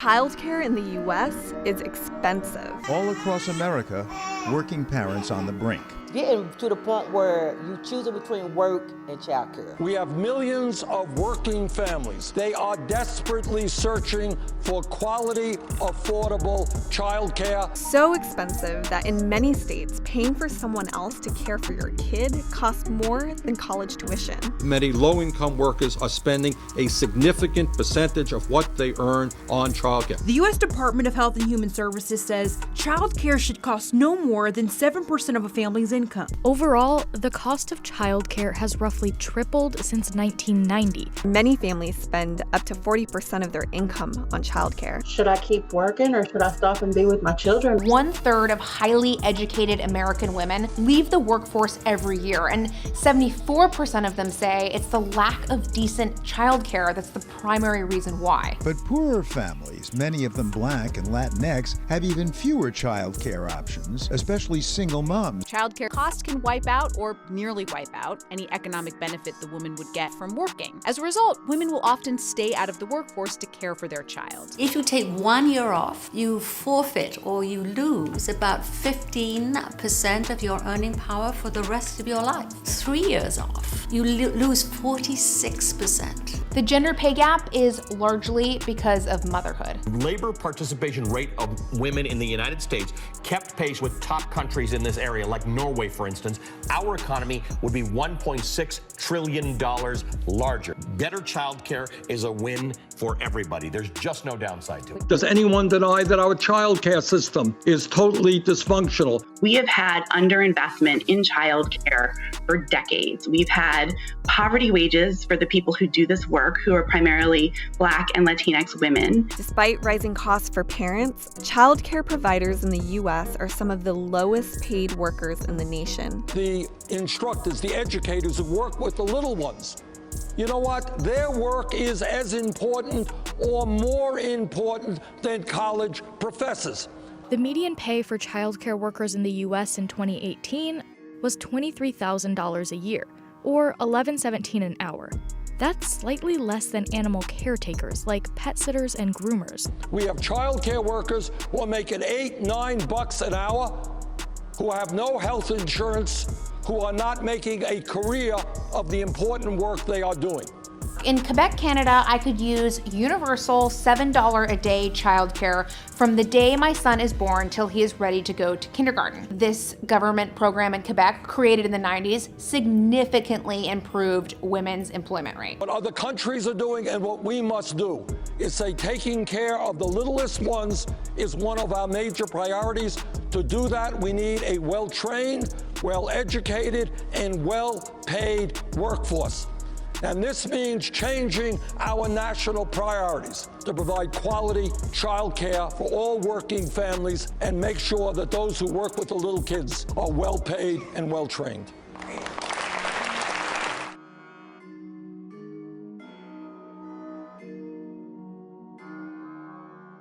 Childcare in the U.S. is expensive. All across America, working parents on the brink. Getting to the point where you choosing between work and childcare. We have millions of working families. They are desperately searching for quality, affordable childcare. So expensive that in many states, paying for someone else to care for your kid costs more than college tuition. Many low-income workers are spending a significant percentage of what they earn on childcare. The U.S. Department of Health and Human Services says childcare should cost no more than 7% of a family's income. Overall, the cost of childcare has roughly tripled since 1990. Many families spend up to 40% of their income on childcare. Should I keep working or should I stop and be with my children? 1/3 of highly educated American women leave the workforce every year, and 74% of them say it's the lack of decent childcare that's the primary reason why. But poorer families, many of them Black and Latinx, have even fewer childcare options, especially single moms. Childcare costs can wipe out or nearly wipe out any economic benefit the woman would get from working. As a result, women will often stay out of the workforce to care for their child. If you take 1 year off, you forfeit or you lose about 15% of your earning power for the rest of your life. 3 years off, you lose 46%. The gender pay gap is largely because of motherhood. Labor participation rate of women in the United States kept pace with top countries in this area, like Norway, for instance. Our economy would be $1.6 trillion larger. Better childcare is a win for everybody. There's just no downside to it. Does anyone deny that our childcare system is totally dysfunctional? We have had underinvestment in childcare for decades. We've had poverty wages for the people who do this work, who are primarily Black and Latinx women. Despite rising costs for parents, childcare providers in the U.S. are some of the lowest paid workers in the nation. The instructors, the educators who work with the little ones, you know what? Their work is as important or more important than college professors. The median pay for childcare workers in the U.S. in 2018 was $23,000 a year, or $11.17 an hour. That's slightly less than animal caretakers like pet sitters and groomers. We have childcare workers who are making $8-9 an hour, who have no health insurance, who are not making a career of the important work they are doing. In Quebec, Canada, I could use universal $7 a day childcare from the day my son is born till he is ready to go to kindergarten. This government program in Quebec, created in the 90s, significantly improved women's employment rate. What other countries are doing and what we must do is say taking care of the littlest ones is one of our major priorities. To do that, we need a well-trained, well-educated, and well-paid workforce. And this means changing our national priorities to provide quality child care for all working families and make sure that those who work with the little kids are well paid and well trained.